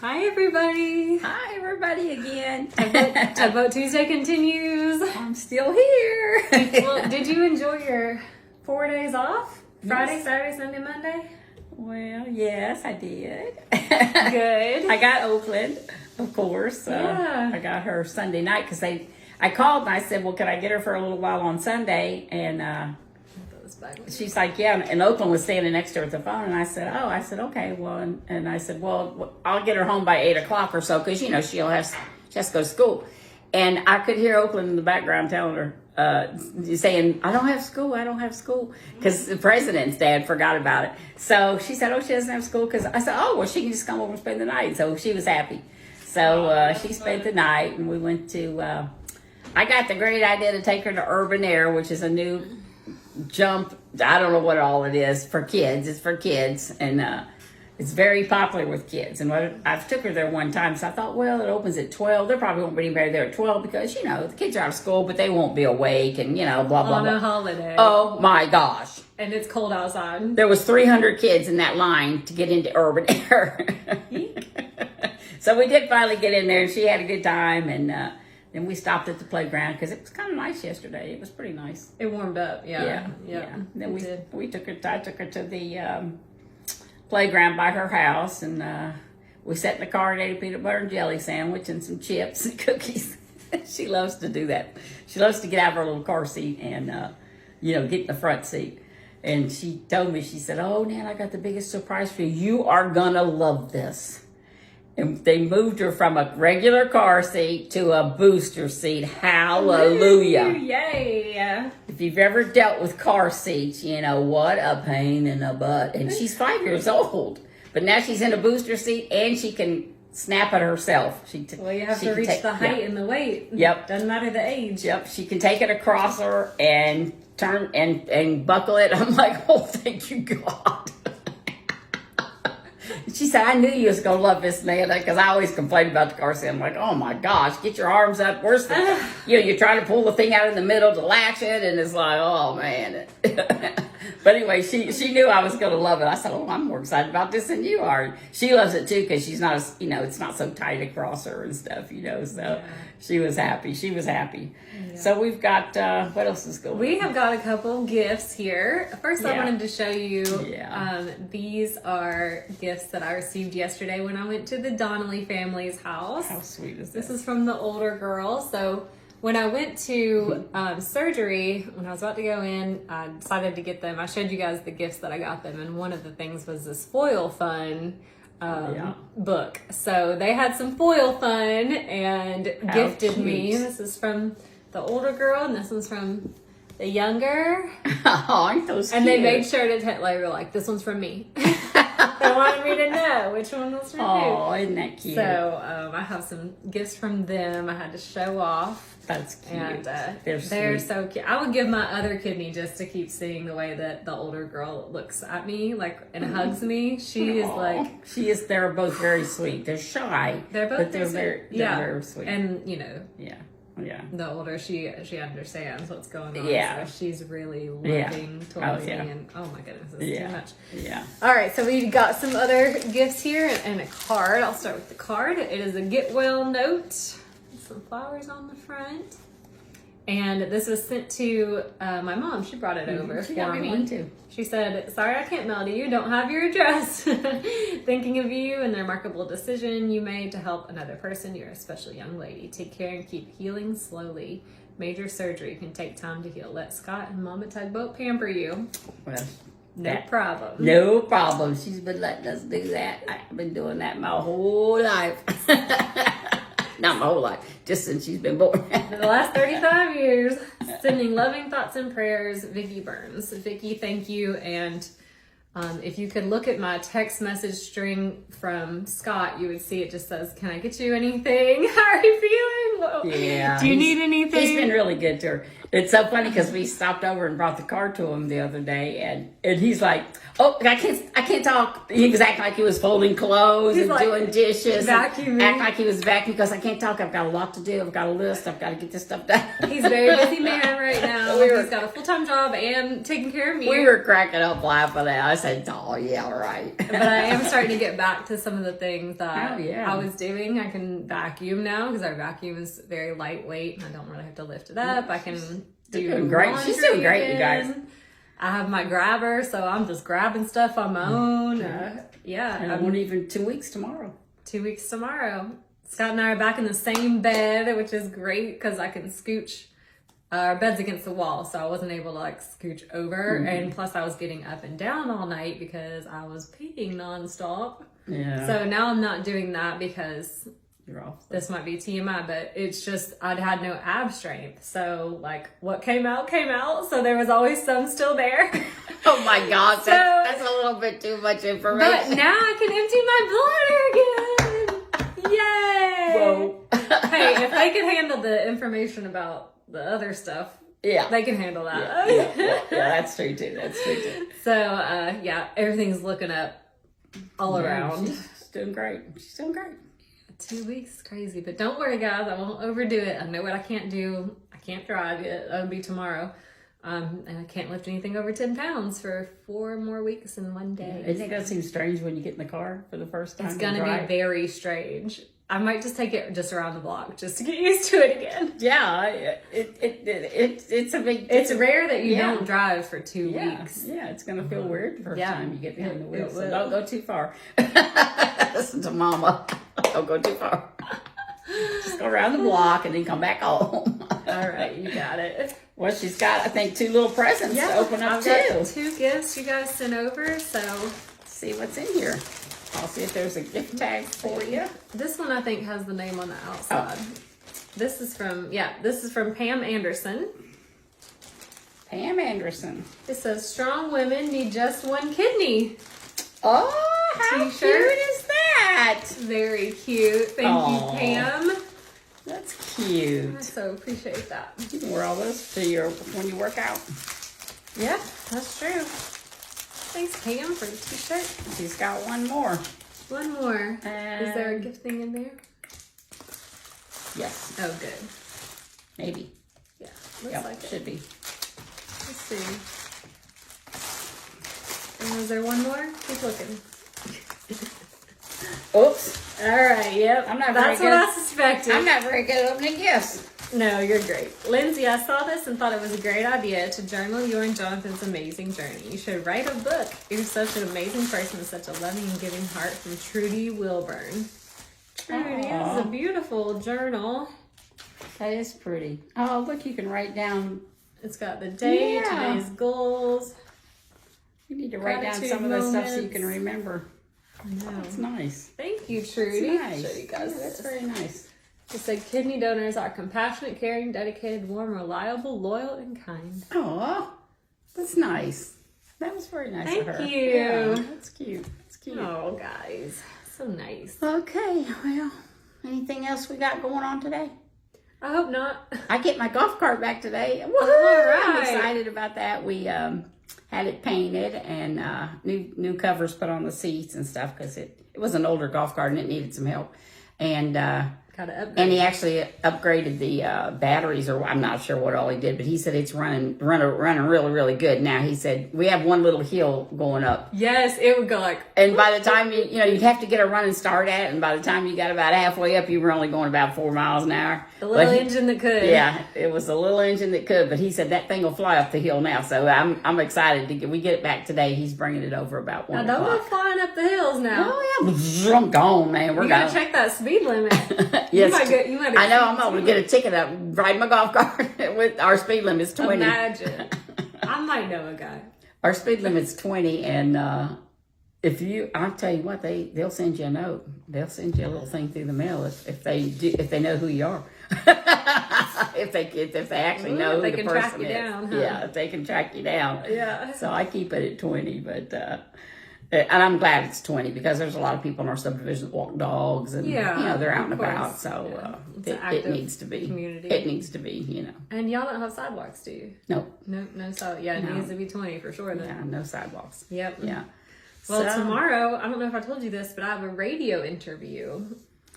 Hi, everybody. Hi, everybody again. Tugboat Tuesday continues. I'm still here. Well, did you enjoy your 4 days off? Friday, Yes. Saturday, Sunday, Monday? Well, yes, I did. Good. I got Oakland, of course. Yeah. I got her Sunday night because I called and I said, well, can I get her for a little while on Sunday? And she's like, yeah. And Oakland was standing next to her at the phone. And I said, okay. Well, and I said, well, I'll get her home by 8 o'clock or so because, she has to go to school. And I could hear Oakland in the background telling her, saying, I don't have school, because the president's dad forgot about it. So she said, she doesn't have school, because I said, well, she can just come over and spend the night. So she was happy. So she spent the night, and we went to, I got the great idea to take her to Urban Air, which is a new jump. I don't know what all it is for kids. It's for kids, and it's very popular with kids. And I took her there one time, so I thought, well, it opens at 12. There probably won't be anybody there at 12 because, the kids are out of school, but they won't be awake and, blah, blah, blah. On a holiday. Oh, my gosh. And it's cold outside. There was 300 kids in that line to get into Urban Air. So we did finally get in there, and she had a good time, and then we stopped at the playground because it was kind of nice yesterday. It was pretty nice. It warmed up, yeah. Then I took her to the playground by her house, and we sat in the car and ate a peanut butter and jelly sandwich and some chips and cookies. She loves to do that. She loves to get out of her little car seat and get in the front seat. And she told me, she said, oh, Nan, I got the biggest surprise for you. You are gonna love this. And they moved her from a regular car seat to a booster seat. Hallelujah. Yay. If you've ever dealt with car seats, what a pain in the butt. And she's 5 years old. But now she's in a booster seat and she can snap it herself. Well, you have to reach the height and the weight. Yep. Doesn't matter the age. Yep. She can take it across her and turn and buckle it. I'm like, oh, thank you, God. She said, I knew you was going to love this, man, because I always complained about the car seat. I'm like, oh, my gosh, get your arms up. Worse than, you're trying to pull the thing out in the middle to latch it, and it's like, oh, man. But anyway, she knew I was going to love it. I said, oh, I'm more excited about this than you are. She loves it, too, because she's not, it's not so tight across her and stuff, so yeah. She was happy. Yeah. So we've got, what else is going on? We have got a couple gifts here. First, I wanted to show you, these are gifts that I received yesterday when I went to the Donnelly family's house. How sweet is this? This is from the older girl. So when I went to surgery, when I was about to go in, I decided to get them. I showed you guys the gifts that I got them, and one of the things was this foil fun book. So they had some foil fun and gifted me. This is from the older girl, and this one's from the younger. Oh, aren't those cute? And they made sure to tell, this one's from me. They wanted me to know which one was from who. Oh, isn't that cute? So I have some gifts from them I had to show off. That's cute. And they're so cute. I would give my other kidney just to keep seeing the way that the older girl looks at me, and hugs me. She is they're both very sweet. They're shy. They're both they're very sweet. And Yeah. the older she understands what's going on. Yeah. So she's really loving towards me, and oh my goodness, it's too much. Yeah. All right, so we got some other gifts here and a card. I'll start with the card. It is a get well note. Some flowers on the front. And this was sent to my mom. She brought it over she for got me one too. She said, sorry I can't mail to you. Don't have your address. Thinking of you and the remarkable decision you made to help another person. You're a special young lady. Take care and keep healing slowly. Major surgery can take time to heal. Let Scott and Mama Tugboat pamper you. Well, no problem. No problem. She's been letting us do that. I've been doing that my whole life. Not my whole life, just since she's been born. For the last 35 years, sending loving thoughts and prayers, Vicki Burns. Vicki, thank you. And if you could look at my text message string from Scott, you would see it just says, can I get you anything? How are you feeling? Yeah. Do you need anything? He's been really good to her. It's so funny because we stopped over and brought the car to him the other day, and he's like, oh, I can't talk. He was acting like he was folding clothes and doing dishes. Vacuuming. Act like he was vacuuming because I can't talk. I've got a lot to do. I've got a list. I've got to get this stuff done. He's a very busy man right now. He's got a full-time job and taking care of me. We were cracking up laughing at it. I said, said, oh, yeah, right. But I am starting to get back to some of the things that I was doing. I can vacuum now because our vacuum is very lightweight. I don't really have to lift it up. I can do doing great. She's doing great, you guys. I have my grabber, so I'm just grabbing stuff on my own. And I won't even 2 weeks tomorrow. 2 weeks tomorrow. Scott and I are back in the same bed, which is great because I can scooch. Our bed's against the wall, so I wasn't able to like scooch over. And plus I was getting up and down all night because I was peeing nonstop. Yeah. So now I'm not doing that because you're off. This might be TMI, but it's just I'd had no ab strength. So like what came out, so there was always some still there. Oh my God, that's a little bit too much information. But now I can empty my bladder again. Yay! Whoa. Hey, if they can handle the information about the other stuff, they can handle that. Yeah, that's true too. So everything's looking up all around. She's doing great. 2 weeks is crazy, but don't worry, guys. I won't overdo it. I know what I can't do. I can't drive yet. That'll be tomorrow. And I can't lift anything over 10 pounds for 4 more weeks in 1 day. Isn't it gonna seem strange when you get in the car for the first time? It's gonna be very strange. I might just take it just around the block just to get used to it again. Yeah, it's a big. It's rare that you don't drive for 2 weeks. Yeah, it's gonna feel weird the first time you get behind the wheel. So will. don't go too far. Listen to Mama. Don't go too far. Just go around the block and then come back home. All right, you got it. Well, she's got, I think, 2 little presents to open up too. I've got 2 gifts you guys sent over, so let's see what's in here. I'll see if there's a gift tag for you. This one I think has the name on the outside. This is from Pam Anderson. Pam Anderson. It says strong women need just one kidney. Oh, how T-shirt. cute is that? Very cute. Thank you, Pam. That's cute. I so appreciate that. You can wear all those to when you work out. Yeah, that's true. Thanks, Pam, for the t-shirt. She's got one more. One more. Is there a gift thing in there? Yes. Oh, good. Maybe. Yeah, looks like it. Should be. Let's see. And is there one more? Keep looking. Oops. All right, yep. That's what I suspected. I'm not very good at opening gifts. No, you're great. Lindsay, I saw this and thought it was a great idea to journal your and Jonathan's amazing journey. You should write a book. You're such an amazing person with such a loving and giving heart, from Trudy Wilburn. Trudy, this is a beautiful journal. That is pretty. Oh, look, you can write down. It's got the date, today's goals. You need to write down some of the stuff so you can remember. I know. That's nice. Thank you, Trudy. That's nice. Show you guys that's very nice. It said kidney donors are compassionate, caring, dedicated, warm, reliable, loyal, and kind. Oh, that's nice. That was very nice of her. Thank you. Yeah, that's cute. It's cute. Oh, guys. So nice. Okay, well, anything else we got going on today? I hope not. I get my golf cart back today. Woo-hoo! All right. I'm excited about that. We had it painted and new covers put on the seats and stuff because it was an older golf cart and it needed some help. And and he actually upgraded the batteries, or I'm not sure what all he did, but he said it's running really, really good now. He said we have one little hill going up. Yes, it would go like. And by the time you'd have to get a running start at it, and by the time you got about halfway up, you were only going about 4 miles an hour. The little engine that could. Yeah, it was a little engine that could, but he said that thing will fly up the hill now. So I'm excited to we get it back today. He's bringing it over about 1 Now, o'clock. don't go flying up the hills now. Oh yeah, I'm gone, man. You gotta check that speed limit. Yes, you might I know. I'm able to get a ticket up, ride my golf cart with our speed limit's 20. Imagine. I might know a guy. Our speed limit's 20, and I'll tell you what, they'll send you a note. They'll send you a little thing through the mail if they know who you are. if they actually know who the person track you is. Down, huh? Yeah, if they can track you down. Yeah. So I keep it at 20, but. And I'm glad it's 20 because there's a lot of people in our subdivision that walk dogs and they're out and about. So it needs to be community. It needs to be, And y'all don't have sidewalks, do you? No. No sidewalk. Yeah, it needs to be 20 for sure. Then. Yeah, no sidewalks. Yep. Yeah. Well, tomorrow, I don't know if I told you this, but I have a radio interview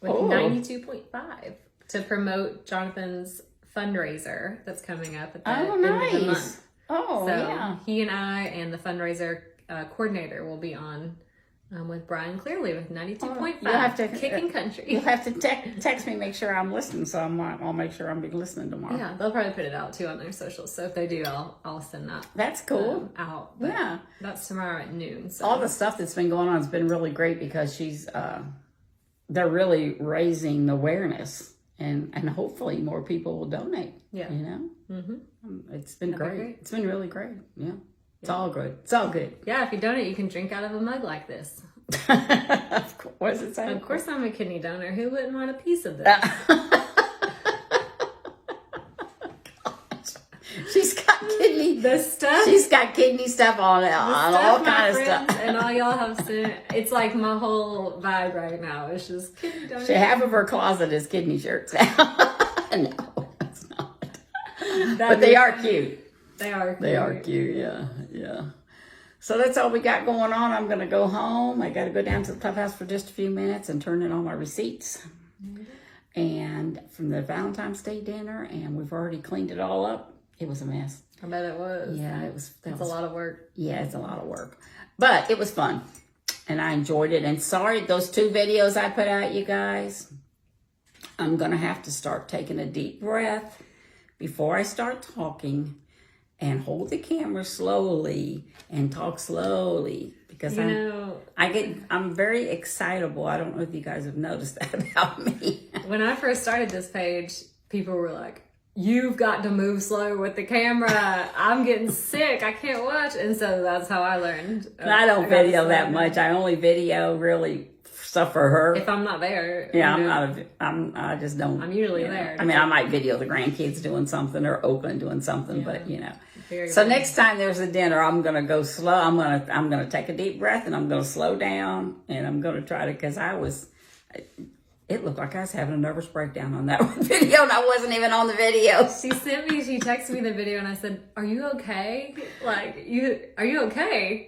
with 92.5 to promote Jonathan's fundraiser that's coming up at the end of the month. Oh, so yeah. he and I and the fundraiser coordinator will be on with Brian Clearly with 92.5. You'll have to Kicking Country. You'll have to text me, make sure I'm listening. So I'll make sure I'm be listening tomorrow. Yeah, they'll probably put it out too on their socials. So if they do, I'll send that. That's cool. Out. But yeah, that's tomorrow at noon. So. All the stuff that's been going on has been really great because they're really raising awareness, and hopefully more people will donate. Yeah, you know, it's been great. It's been really great. Yeah. It's all good. It's all good. Yeah, if you donate, you can drink out of a mug like this. Of course. What does it say? Of course I'm a kidney donor. Who wouldn't want a piece of this? She's got kidney. The stuff. She's got kidney stuff on all kind of stuff. And all y'all have sent. It's like my whole vibe right now. It's just kidney donor. Half of her closet is kidney shirts now. No, it's not. But they are cute. They are cute. They are cute, yeah. So that's all we got going on. I'm going to go home. I got to go down to the clubhouse for just a few minutes and turn in all my receipts. And from the Valentine's Day dinner, and we've already cleaned it all up. It was a mess. I bet it was. Yeah, it was. It's a lot of work. Yeah, it's a lot of work. But it was fun. And I enjoyed it. And sorry, those 2 videos I put out, you guys, I'm going to have to start taking a deep breath before I start talking. And hold the camera slowly and talk slowly because I'm very excitable. I don't know if you guys have noticed that about me. When I first started this page, people were like, "You've got to move slow with the camera. I'm getting sick. I can't watch." And so that's how I learned. I don't video that much. I only video really stuff for her. If I'm not there. Yeah, I just don't. I'm usually there. I mean, I might video the grandkids doing something or Oakland doing something, but So next time there's a dinner, I'm gonna go slow. I'm gonna take a deep breath and I'm gonna slow down and I'm gonna try to because it looked like I was having a nervous breakdown on that one video and I wasn't even on the video. She texted me the video and I said, "Are you okay? Are you okay?"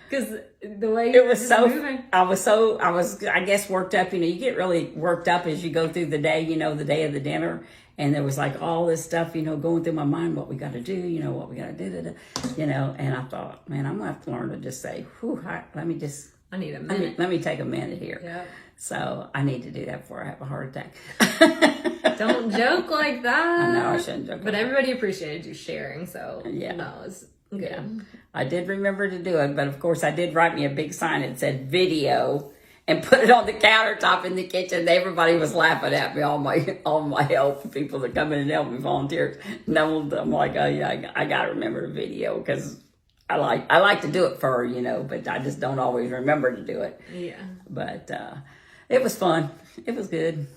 Because the way it was so moving. I was I guess worked up. You get really worked up as you go through the day. The day of the dinner. And there was like all this stuff, going through my mind, what we got to do, what we got to do, and I thought, man, I'm going to have to learn to just say, I need a minute. Let me take a minute here. Yeah. So I need to do that before I have a heart attack. Don't joke like that. I know I shouldn't joke. But everybody appreciated you sharing, so yeah. That was good. Yeah. I did remember to do it, but of course I did write me a big sign that said video. And put it on the countertop in the kitchen. Everybody was laughing at me. All my help, people that come in and help me, volunteers. And I'm like, oh yeah, I gotta remember the video because I like to do it for her, but I just don't always remember to do it. Yeah. But it was fun. It was good.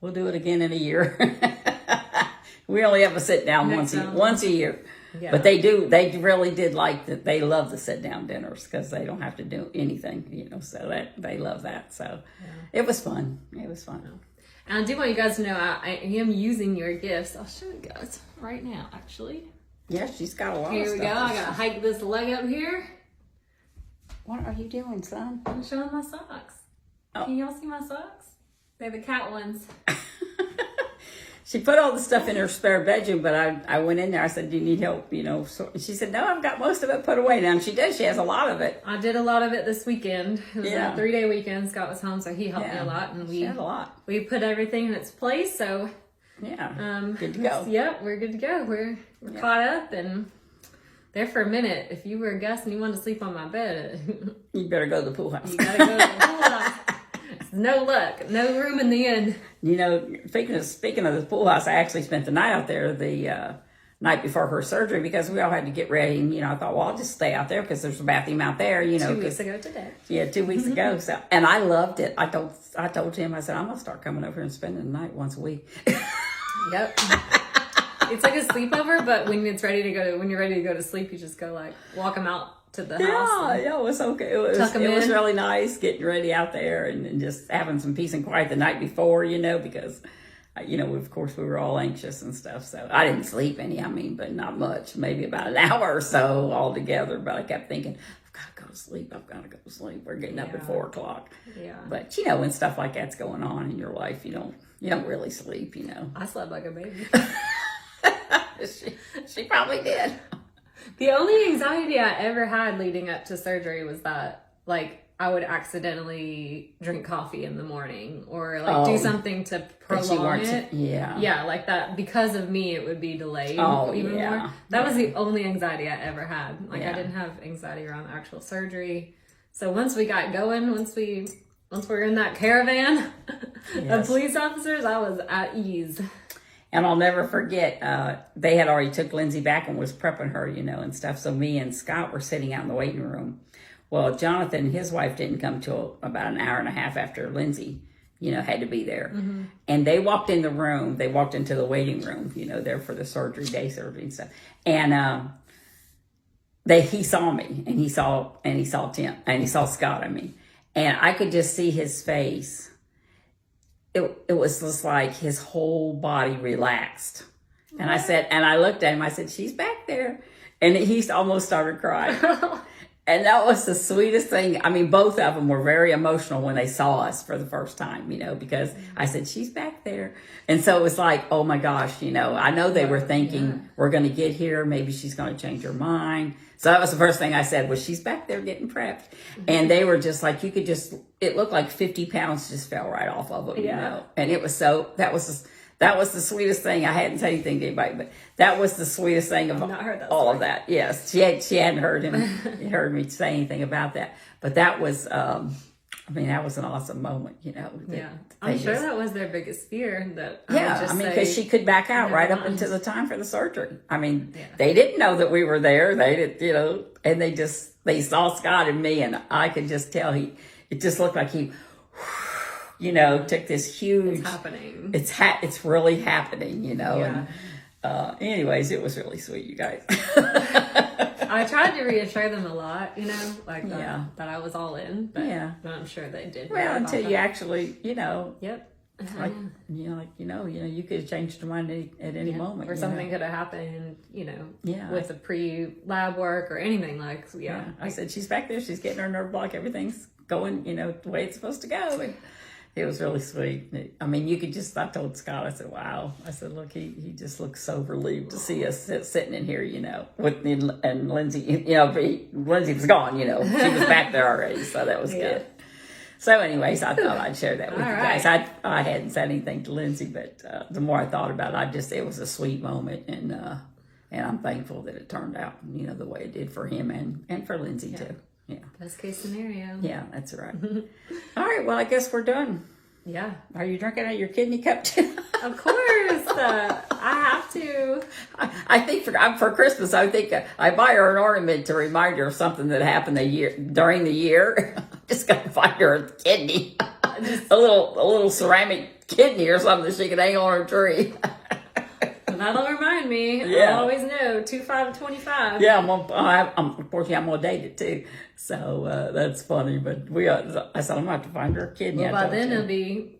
We'll do it again in a year. We only have a sit down once a year. Yeah. But they really did like that. They love the sit down dinners because they don't have to do anything, so that they love that. So It was fun. It was fun. And I do want you guys to know I am using your gifts. I'll show you guys right now, actually. Yeah, she's got a lot of stuff. Here we go. I got to hike this leg up here. What are you doing, son? I'm showing my socks. Oh. Can y'all see my socks? They're the cat ones. She put all the stuff in her spare bedroom, but I went in there. I said, "Do you need help?" So she said, "No, I've got most of it put away now." And she does. She has a lot of it. I did a lot of it this weekend. It was a 3-day weekend. Scott was home, so he helped me a lot, and she had a lot. We put everything in its place. So good to go. Yep, we're good to go. We're caught up and there for a minute. If you were a guest and you wanted to sleep on my bed, you better go to the pool house. You gotta go to the pool house. No luck, no room in the inn. Speaking of the pool house, I actually spent the night out there the night before her surgery because we all had to get ready. And I thought, well, I'll just stay out there because there's a bathroom out there. 2 weeks ago today. Yeah, 2 weeks ago. So, and I loved it. I told him, I said, I'm gonna start coming over and spending the night once a week. Yep. It's like a sleepover, but when you're ready to go to sleep, you just go walk them out to the house. Yeah, it was okay. It was really nice getting ready out there and just having some peace and quiet the night before, because, of course we were all anxious and stuff. So I didn't sleep but not much, maybe about an hour or so altogether. But I kept thinking, I've got to go to sleep. We're getting up at 4:00. Yeah. But, when stuff like that's going on in your life, you don't really sleep, I slept like a baby. She probably did. The only anxiety I ever had leading up to surgery was that, like, I would accidentally drink coffee in the morning or like do something to prolong it. Yeah, like that. Because of me, it would be delayed even more. That was the only anxiety I ever had. Like I didn't have anxiety around the actual surgery. So once we got going, once we were in that caravan of police officers, I was at ease. And I'll never forget, they had already took Lindsay back and was prepping her, you know, and stuff. So me and Scott were sitting out in the waiting room. Well, Jonathan, his wife, didn't come till about an hour and a half after Lindsay, you know, had to be there. Mm-hmm. And they walked in the room. They walked into the waiting room, you know, there for the surgery, day surgery and stuff. And he saw me, and he saw Tim, and he saw Scott. I mean, and I could just see his face. It was just like his whole body relaxed. And I looked at him. I said, "She's back there," and he almost started crying. And that was the sweetest thing. I mean, both of them were very emotional when they saw us for the first time, you know, because I said, "She's back there." And so it was like, oh my gosh, you know, I know they were thinking we're going to get here. Maybe she's going to change her mind. So that was the first thing I said was, "She's back there getting prepped." And they were just like, it looked like 50 pounds just fell right off of them, you know. And it was that was the sweetest thing. I hadn't said anything to anybody, but that was the sweetest thing of all of that. Yes, she hadn't heard me say anything about that. But that was, that was an awesome moment, you know. I'm sure that was their biggest fear. Because she could back out right up until the time for the surgery. I mean, they didn't know that we were there. They didn't, you know, and they saw Scott and me, and I could just tell it just looked like he, you know, took this huge. It's happening. It's really happening, you know. Yeah. And anyways, it was really sweet, you guys. I tried to reassure them a lot, you know, like that I was all in. But I'm sure they did. Well, until you actually, you know. Yep. Like you could have changed your mind at any moment, or something could have happened, you know, with the pre-lab work or anything like. I said, "She's back there. She's getting her nerve block. Everything's going, you know, the way it's supposed to go." And it was really sweet. I mean, I told Scott, I said, "Wow." I said, "Look, he just looks so relieved to see us sitting in here, you know, and Lindsay, you know, Lindsay was gone, you know, she was back there already, so that was good." So anyways, I thought I'd share that with you guys. I hadn't said anything to Lindsay, but the more I thought about it, it was a sweet moment, and I'm thankful that it turned out, you know, the way it did for him and for Lindsay too. Yeah. Best case scenario. Yeah, that's right. All right, well, I guess we're done. Yeah. Are you drinking out of your kidney cup too? Of course. I have to. I think for Christmas, I think I buy her an ornament to remind her of something that happened during the year. I'm just going to find her a kidney. a little ceramic kidney or something that she can hang on her tree. That'll remind me. Yeah. I'll always know 2525. Yeah, unfortunately I'm gonna date it too. So that's funny. But I said I'm gonna have to find her a kidney. Well, by then it'll be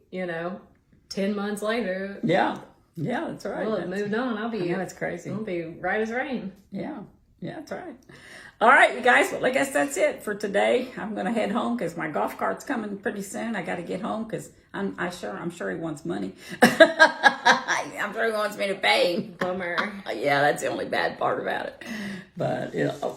10 months later. Yeah, that's right. Well, it moved on. I know, it's crazy. I'll be right as rain. Yeah, that's right. All right, you guys. Well, I guess that's it for today. I'm gonna head home because my golf cart's coming pretty soon. I got to get home because I'm sure he wants money. I'm sure he wants me to pay him. Bummer. Yeah, that's the only bad part about it. But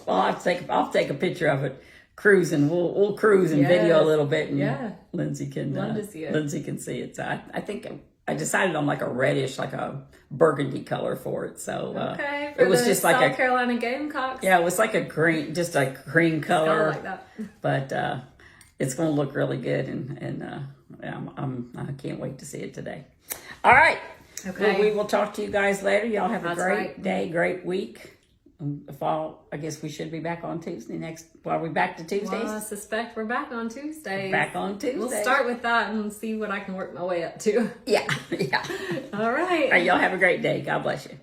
I'll take a picture of it cruising. We'll cruise and video a little bit, and Lindsay can love to see it. Lindsay can see it. So I think I decided on like a reddish, like a burgundy color for it. So it was just like South Carolina Gamecocks. Yeah, it was like a green, just a cream color. Like that. But it's going to look really good, and I can't wait to see it today. All right. Okay. Well, we will talk to you guys later. Y'all have a great day, great week. I guess we should be back on Tuesday next. Well, are we back to Tuesdays? Well, I suspect we're back on Tuesdays. Back on Tuesdays. We'll start with that and see what I can work my way up to. Yeah. All right. All right, y'all have a great day. God bless you.